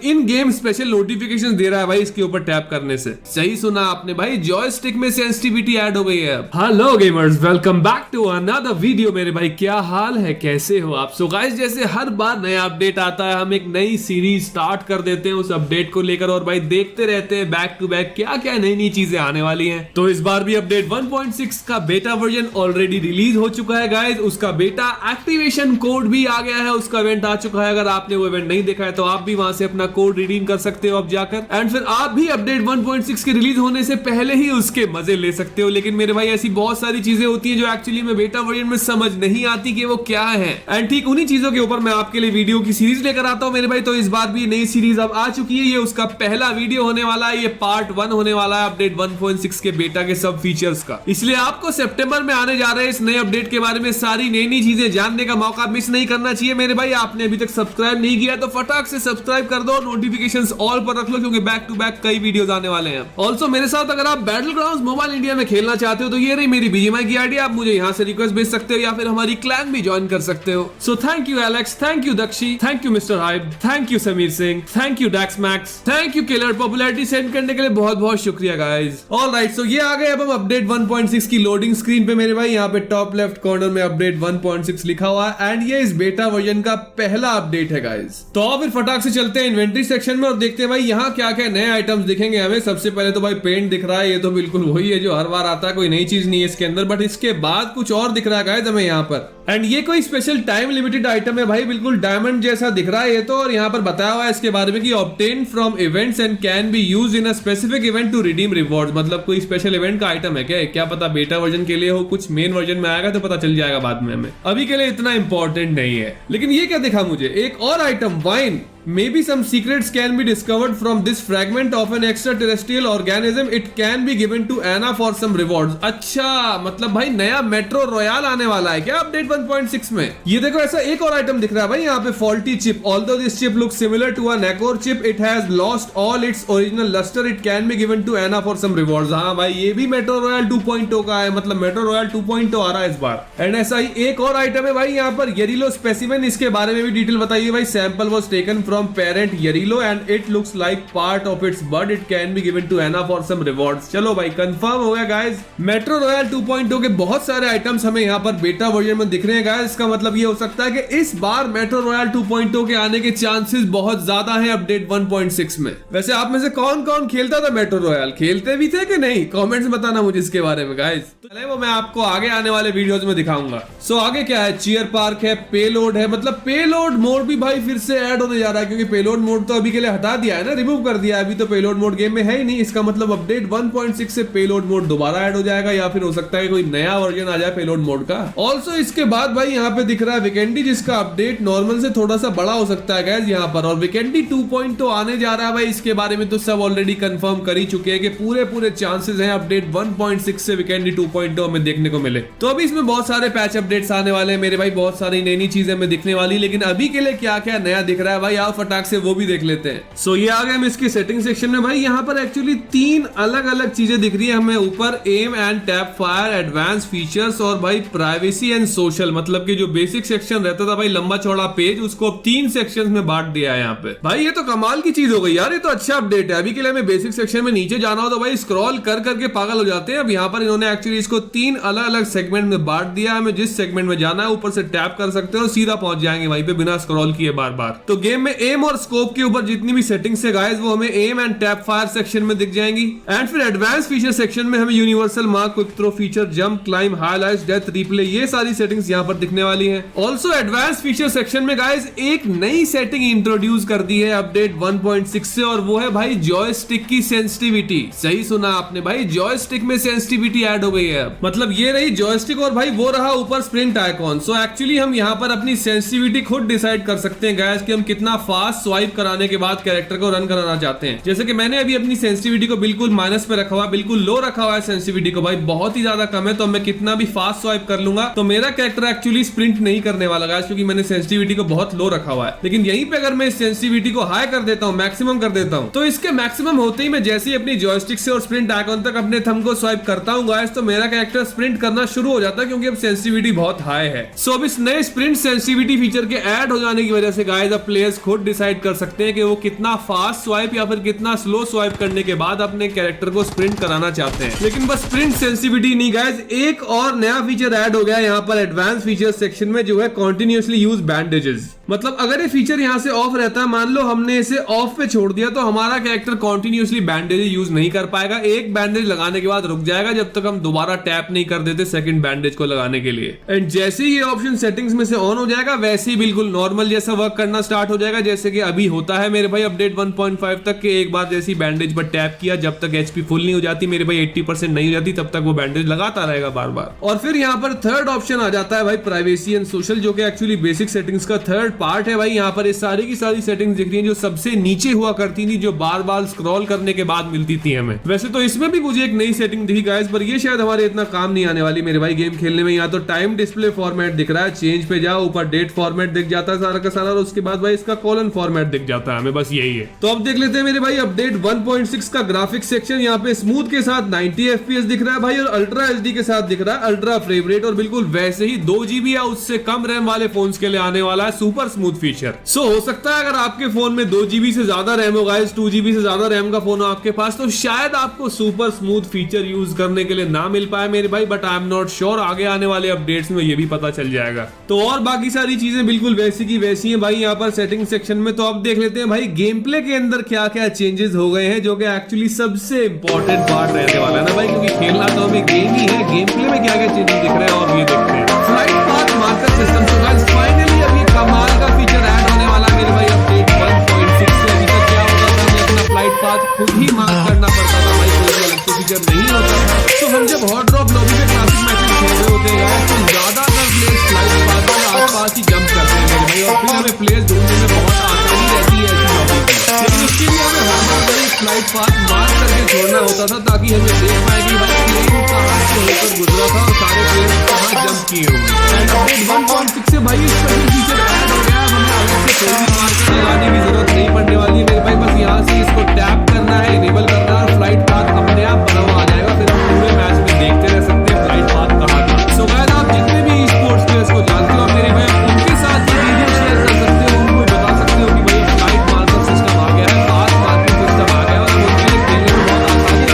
इन game special notification दे रहा है भाई इसके ऊपर टैप करने से। सही सुना आपने भाई, जॉयस्टिक में सेंसिटिविटी ऐड हो गई है। Hello gamers, welcome back to another video. मेरे भाई क्या हाल है, कैसे हो आप? सो गाइस, जैसे हर बार नया अपडेट आता है हम एक नई सीरीज स्टार्ट कर देते हैं उस अपडेट को लेकर, और भाई देखते रहते हैं बैक टू बैक क्या क्या नई नई चीजें आने वाली हैं। तो इस बार भी अपडेट 1.6 का बेटा वर्जन ऑलरेडी रिलीज हो चुका है गाइस। उसका बेटा एक्टिवेशन कोड भी आ गया है, उसका इवेंट आ चुका है। अगर आपने वो इवेंट नहीं देखा है तो आप भी वहां से अपना कोड रिडीम कर सकते हो अब जाकर, एंड फिर आप भी अपडेट 1.6 के रिलीज होने से पहले ही उसके मजे ले सकते हो। लेकिन मेरे भाई ऐसी बहुत सारी चीजें होती है जो एक्चुअली में बेटा वर्जन में समझ नहीं आती कि वो क्या है, एंड ठीक उन्हीं चीजों के ऊपर मैं आपके लिए वीडियो की सीरीज लेकर आता हूं मेरे भाई। तो इस बार भी नई सीरीज अब आ चुकी है, ये उसका पहला वीडियो होने वाला है, ये पार्ट 1 होने वाला है अपडेट 1.6 के बेटा के सब फीचर्स का। इसलिए आपको सितंबर में आने जा रहे हैं इस नए अपडेट के बारे में सारी नई नई चीजें जानने का मौका मिस नहीं करना चाहिए मेरे भाई। आपने अभी तक सब्सक्राइब नहीं किया तो फटाक से सब्सक्राइब कर दो, नोटिफिकेशंस ऑल पर रख लो क्योंकि बैक टू बैक कई वीडियोस आने वाले हैं। ऑल्सो मेरे साथ अगर आप बैटल ग्राउंड्स मोबाइल इंडिया में खेलना चाहते हो तो ये रही मेरी बीजीएमआई की आईडी, आप मुझे यहाँ से रिक्वेस्ट भेज सकते हो या फिर हमारी क्लैन भी ज्वाइन कर सकते हो। So thank you Alex, thank you Dakshi, thank you mister Haib, thank you Sameer Singh, thank you Dax Max, thank you killer. Popularity send करने के लिए बहुत बहुत शुक्रिया गाइस। ऑलराइट, सो ये आ गए अब हम अपडेट 1.6 की लोडिंग स्क्रीन पे मेरे भाई। यहाँ पे टॉप लेफ्ट कॉर्नर में अपडेट 1.6 लिखा हुआ है एंड ये इस बेटा वर्जन का पहला अपडेट है गाइस। तो अब फिर फटाक से चलते हैं इन्वेंटरी सेक्शन में और देखते हैं भाई यहाँ क्या क्या नए आइटम्स दिखेंगे हमें। सबसे पहले तो भाई पेंट दिख रहा है, ये तो बिल्कुल वही है जो हर बार आता है, कोई नई चीज नहीं है इसके अंदर। बट इसके बाद कुछ और दिख रहा है गाइस हमें यहाँ पर, एंड ये कोई स्पेशल टाइम लिमिटेड आइटम है भाई, बिल्कुल डायमंड जैसा दिख रहा है ये तो। और यहाँ पर बताया हुआ है इसके बारे में कि obtain from events and can be used in a specific event to redeem rewards. मतलब कोई स्पेशल इवेंट का आइटम है क्या पता बेटा वर्जन के लिए हो, कुछ मेन वर्जन में आएगा तो पता चल जाएगा बाद में हमें, अभी के लिए इतना इंपॉर्टेंट नहीं है। लेकिन ये क्या दिखा मुझे, एक और item wine, maybe some secrets can be discovered from this fragment of an extraterrestrial organism, it can be given to Anna for some rewards। अच्छा, मतलब भाई नया मेट्रो रॉयल आने वाला है क्या अपडेट 1.6 में? ये देखो ऐसा एक और आइटम दिख रहा है भाई यहाँ पे, faulty chip, although this chip looks similar to a Nacor chip, it has lost all its original luster, it can be given to Anna for some rewards। हाँ भाई, ये भी मेट्रो रॉयल 2.0 का है, मतलब मेट्रो रॉयल 2.0 आ रहा है इस बार। एंड ऐसा ही एक और आइटम है भाई यहाँ पर, येरिलो स्पेसिमेन, इसके बारे में भी डिटेल बताइए भाई। Sample was taken from parent Yerillo and it looks like part of its bud, it can be given to Anna for some rewards। चलो भाई कंफर्म हो गया गाइस, मेट्रो रॉयल 2.0 के बहुत सारे आइटम्स हमें यहाँ पर बेटा वर्जन में दिख रहे हैं गाइस। इसका मतलब ये हो सकता है कि इस बार मेट्रो रॉयल 2.0 के आने के चांसेस बहुत ज्यादा हैं अपडेट 1.6 में। वैसे आप में से कौन कौन खेलता था मेट्रो रॉयल, खेलते भी थे कि नहीं? कमेंट्स में बताना मुझे इसके बारे में गाइस। तो वो मैं आपको आगे आने वाले वीडियोस में दिखाऊंगा। सो आगे क्या है, चीयर पार्क है, पेलोड है, मतलब पेलोड मोड भी भाई फिर से ऐड होने जा रहा है क्योंकि पेलोड मोड तो अभी के लिए हटा दिया है ना, रिमूव कर दिया है। अभी तो पेलोड मोड गेम में है ही नहीं। इसका मतलब अपडेट 1.6 से पेलोड मोड दोबारा ऐड हो जाएगा या फिर हो सकता है कोई नया वर्जन आ जाए पेलोड मोड का। ऑल्सो इसके बाद भाई यहाँ पे दिख रहा है विकेंडी, जिसका अपडेट नॉर्मल से थोड़ा सा बड़ा हो सकता है गाइस यहाँ पर, और विकेंडी 2.0 आने जा रहा है भाई। इसके बारे में तो सब ऑलरेडी कंफर्म कर ही चुके हैं कि पूरे चांसेस हैं अपडेट 1.6 से विकेंडी 2.0 हमें देखने को मिले। तो अभी इसमें बहुत सारे पैच अपडेट्स आने वाले हैं मेरे भाई, बहुत सारी नई नई चीजें हमें दिखने वाली। लेकिन अभी के लिए क्या क्या नया दिख रहा है भाई, आप फटाक से वो भी देख लेते हैं। सो ये आ गए हम इसकी सेटिंग सेक्शन में भाई। यहाँ पर एक्चुअली 3 अलग अलग चीजें दिख रही है हमें ऊपर, aim and tap fire, advance features और भाई प्राइवेसी एंड सोशल। मतलब कि जो बेसिक सेक्शन रहता था भाई लंबा चौड़ा पेज, उसको अब 3 सेक्शंस में बांट दिया है यहाँ पे। भाई ये तो कमाल की चीज हो गई यार, ये तो अच्छा अपडेट है। अभी के लिए हमें बेसिक सेक्शन में नीचे जाना हो तो भाई स्क्रॉल कर करके पागल हो जाते हैं। अब यहाँ पर इन्होंने एक्चुअली इसको 3 अलग अलग सेगमेंट में बांट दिया। हमें जिस सेगमेंट में जाना है ऊपर से टैप कर सकते हैं और सीधा पहुंच जाएंगे वहीं पे बिना स्क्रॉल किए बार बार। तो गेम में एम और स्कोप के ऊपर जितनी भी सेटिंग्स है गाइस वो हमें aim and tap fire section में दिख जाएंगी। एंड फिर एडवांस फीचर सेक्शन में हमें universal mark, quick throw feature, jump, climb, highlights, death, replay, ये सारी सेटिंग्स यहाँ पर दिखने वाली हैं। ऑल्सो एडवांस फीचर सेक्शन में गाइस एक नई सेटिंग इंट्रोड्यूस कर दी है अपडेट 1.6 से, और वो है भाई जॉयस्टिक की सेंसिटिविटी। सही सुना आपने भाई, जॉयस्टिक में सेंसिटिविटी ऐड हो गई है। मतलब ये रही जॉयस्टिक और भाई वो रहा ऊपर स्प्रिंट आइकॉन। सो एक्चुअली हम यहाँ पर अपनी सेंसिटिविटी खुद डिसाइड कर सकते हैं गाइस कि हम कितना फास्ट स्वाइप कराने के बाद कैरेक्टर को रन कराना चाहते हैं। जैसे कि मैंने अभी अपनी सेंसिटिविटी को बिल्कुल माइनस पे रखा हुआ, बिल्कुल लो रखा हुआ है सेंसिटिविटी को भाई, बहुत ही ज्यादा कम है। तो मैं कितना भी फास्ट स्वाइप कर लूंगा तो मेरा कैरेक्टर एक्चुअली स्प्रिंट नहीं करने वाला गाइस, क्योंकि मैंने सेंसिटिविटी को बहुत लो रखा हुआ है। लेकिन यहीं पे अगर मैं सेंसिटिविटी को हाई कर देता हूँ, मैक्सिमम कर देता हूँ, तो इसके मैक्सिमम होते ही मैं जैसे ही अपनी जॉयस्टिक से और स्प्रिंट आइकॉन तक अपने थंब को स्वाइप करता हूँ गाइस, तो मेरा कैरेक्टर स्प्रिंट करना शुरू हो जाता है क्योंकि अब सेंसिटिविटी बहुत हाई है। सो अब इस नए स्प्रिंट सेंसिटिविटी फीचर के ऐड हो जाने की वजह से गाइस अब प्लेयर्स खुद खुद डिसाइड कर सकते हैं कि वो कितना फास्ट स्वाइप या फिर कितना स्लो स्वाइप करने के बाद अपने कैरेक्टर को स्प्रिंट कराना चाहते हैं। लेकिन बस स्प्रिंट सेंसिटिविटी नहीं गाइस, एक और नया फीचर ऐड हो गया है यहाँ पर एडवांस फीचर्स सेक्शन में, जो है कंटिन्यूअसली यूज बैंडेजेस। मतलब अगर ये फीचर यहाँ से ऑफ रहता है, मान लो हमने इसे ऑफ पे छोड़ दिया, तो हमारा कैरेक्टर कंटिन्यूअसली बैंडेज यूज नहीं कर पाएगा। एक बैंडेज लगाने के बाद रुक जाएगा जब तक हम दोबारा टैप नहीं कर देते सेकंड बैंडेज को लगाने के लिए। एंड जैसे ही ये ऑप्शन सेटिंग्स में से ऑन हो जाएगा, वैसे ही बिल्कुल नॉर्मल जैसा वर्क करना स्टार्ट हो जाएगा, जैसे कि अभी होता है मेरे भाई अपडेट 1.5 तक के। एक बार जैसी बैंडेज पर टैप किया, जब तक एचपी फुल नहीं हो जाती मेरे भाई, 80% नहीं हो जाती, तब तक वो बैंडेज लगाता रहेगा बार बार। और फिर यहाँ पर थर्ड ऑप्शन आ जाता है भाई प्राइवेसी एंड सोशल, जो कि एक्चुअली बेसिक सेटिंग्स का थर्ड पार्ट है भाई। यहाँ पर ये सारी की सारी सेटिंग्स दिख रही हैं जो सबसे नीचे हुआ करती थी, जो बार बार स्क्रॉल करने के बाद मिलती थी हमें। वैसे तो इसमें भी मुझे एक नई सेटिंग दिखी गाइस, पर ये शायद हमारे इतना काम नहीं आने वाली मेरे भाई गेम खेलने में। यहाँ तो टाइम डिस्प्ले फॉर्मेट दिख रहा है, चेंज पे जाओ, ऊपर डेट फॉर्मेट दिख जाता है सारा का सारा, और उसके बाद भाई इसका कॉलन फॉर्मेट दिख जाता है हमें, बस यही है। तो अब देख लेते हैं मेरे भाई अपडेट 1.6 का ग्राफिक्स सेक्शन। यहाँ पे स्मूथ के साथ 90 FPS दिख रहा है भाई, और अल्ट्रा HD के साथ दिख रहा है अल्ट्रा फ्रेम रेट, और बिल्कुल वैसे ही 2 GB या उससे कम रैम वाले फोन्स के लिए आने वाला है सुपर स्मूथ फीचर। सो हो सकता है अगर आपके फोन में 2 GB से ज्यादा रैम हो गाइस, 2 GB से ज्यादा रैम का फोन हो आपके पास, तो शायद आपको सुपर स्मूथ फीचर यूज करने के लिए ना मिल पाए मेरे भाई, but I am not sure. आगे आने वाले अपडेट्स में ये भी पता चल जाएगा। तो और बाकी सारी चीजें बिल्कुल वैसी की वैसी हैं भाई यहाँ पर सेटिंग सेक्शन में। तो अब देख लेते हैं भाई गेम प्ले के अंदर क्या क्या चेंजेस हो गए हैं, जो कि एक्चुअली सबसे इंपॉर्टेंट पार्ट रहने वाला है ना भाई, क्योंकि खेलना तो हमें गेम ही है। गेम प्ले में क्या क्या चेंजेस दिख रहे हैं और ये देखते हैं। फ्लाइट पाथ मार्कर सिस्टम, तो गाइस फाइनली अब ये कमाल का फीचर ऐड होने वाला है मेरे भाई अपडेट 1.6 से। अभी तक क्या होता था, हमें अपना फ्लाइट पाथ खुद ही मार्क करना पड़ता था भाई, कोई भी अलग से फीचर नहीं होता था। तो हम जब हॉट ड्रॉप लॉबी में क्लासिक मैचेस खेल रहे होते हैं तो ज्यादातर प्लेयर्स फ्लाइट पाथ के आसपास ही जंप करते हैं मेरे भाई, और फिर हमें प्लेयर्स ढूंढने में बहुत आसानी रहती है ऐसी लॉबी में। लेकिन इसके लिए हमें हर बार फ्लाइट पाथ मार्क करके छोड़ना होता था, ताकि हमें देख पाए कि भाई प्लेन कहां से होकर गुजरा था और सारे प्लेयर्स कहां जंप किए होंगे। एंड अपडेट 1.6 से भाई स्पेशल फीचर ऐड हो गया, हमें अलग से कोई भी मार्कर लगाने की जरूरत नहीं पड़ने वाली है मेरे भाई। बस यहाँ से इसको टैप करना है, इनेबल करना है, और फ्लाइट पाथ अपने आप बना हुआ आ जाएगा। फिर हम पूरे मैच में देखते रह सकते हैं फ्लाइट पाथ कहां था। सो गाइस आप जितने भी स्पोर्ट्स प्लेयर्स को जानते हो मेरे भाई, उनके साथ ये वीडियो शेयर कर सकते हो, उनको बता सकते हो कि भाई फ्लाइट मार्कर सिस्टम आ गया है, पाथ मार्किंग सिस्टम आ गया है, और उनके लिए खेलने में बहुत आसानी होने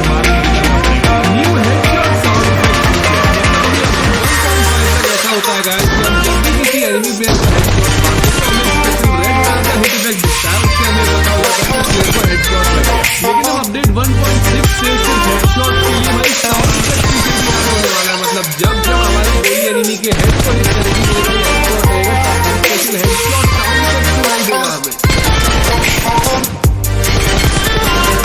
वाली है। न्यू हेडशॉट साउंड इफेक्ट ऐसा होता है गाइस कि हम जब भी किसी एनिमी प्लेयर को हेडशॉट मारते हैं तो हमें रेड कलर का हिट इफेक्ट दिखता है, उससे हमें पता होता है कि प्लेयर को हेडशॉट लगा है। लेकिन अब अपडेट 1.6 से सिर्फ हेडशॉट के लिए भाई साउंड इफेक्ट फीचर भी ऐड होने वाला है। मतलब जब जब हमारे कोई एनिमी के हेड पर हिट करेगी तो हेडशॉट रहेगा, स्पेशल हेडशॉट साउंड इफेक्ट सुनाई देगा हमें।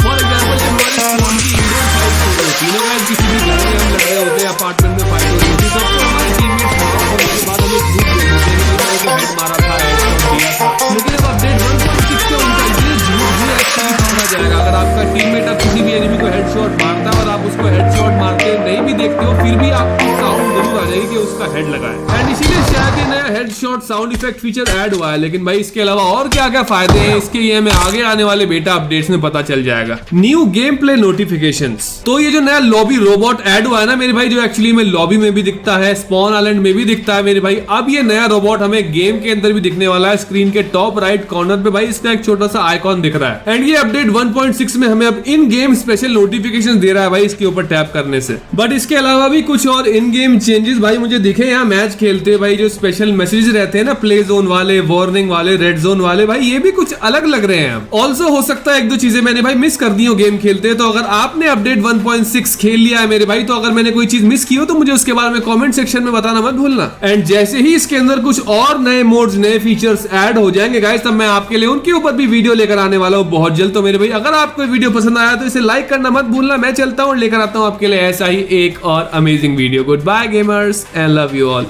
फॉर एग्जांपल जब हमारी स्क्वाड की इंडियन फाइट हो रही होती है ना, किसी भी घर में हम लड़ रहे होते हैं, अपार्टमेंट में फाइट हो रही होती है, तब तो हमारे टीममेट्स होने के बाद हमें झूठ बोल देते हैं कि मैंने को हेड मारा था, हेडशॉट दिया था। लेकिन अब अपडेट 1.6 से उनका ये झूठ भी एक्चुअली पकड़ा जाएगा। अगर आपका टीममेट अब किसी भी एनिमी को हेडशॉट मारता है और आप उसको हेडशॉट मारते नहीं भी देखते हो, फिर भी आपको साउंड जरूर आ जाएगी कि उसका हेड लगा है। एंड इसीलिए शायद ये नया headshot sound effect feature add हुआ है। लेकिन भाई इसके अलावा और क्या क्या फायदे हैं इसके, ये हमें आगे आने वाले बेटा अपडेट्स में पता चल जाएगा। न्यू गेम प्ले नोटिफिकेशंस, तो ये जो नया लॉबी रोबोट ऐड हुआ है ना मेरे भाई, जो एक्चुअली में लॉबी में भी दिखता है, स्पॉन आइलैंड में भी दिखता है मेरे भाई, अब ये नया रोबोट हमें गेम के अंदर भी दिखने वाला है। स्क्रीन के टॉप राइट कॉर्नर पे भाई इसका एक छोटा सा आइकॉन दिख रहा है। एंड ये अपडेट 1.6 में हमें अब इन गेम स्पेशल नोटिफिकेशन दे रहा है भाई इसके ऊपर टैप करने से। बट इसके अलावा भी कुछ और इन गेम चेंजेस भाई मुझे दिखे यहाँ मैच खेलते हुए भाई, जो स्पेशल मैसेज रहते हैं ना, प्ले जोन वाले, वार्निंग वाले, रेड जोन वाले, भाई ये भी कुछ अलग लग रहे हैं। ऑल्सो हो सकता है एक दो चीजें मैंने भाई मिस कर दी हो गेम खेलते, तो अगर आपने अपडेट 1.6 खेल लिया है मेरे भाई, तो अगर मैंने कोई चीज मिस की हो तो मुझे उसके बारे में कमेंट सेक्शन में बताना मत भूलना। एंड जैसे ही इसके अंदर कुछ और नए मोड्स, नए फीचर्स ऐड हो जाएंगे गाइस, तब मैं आपके लिए उनके ऊपर भी वीडियो लेकर आने वाला हूं बहुत जल्द। तो मेरे भाई अगर आपको वीडियो पसंद आया तो इसे लाइक करना मत भूलना। मैं चलता हूं, लेकर आता हूं आपके लिए ऐसा ही एक और amazing video. Good bye gamers and love you all.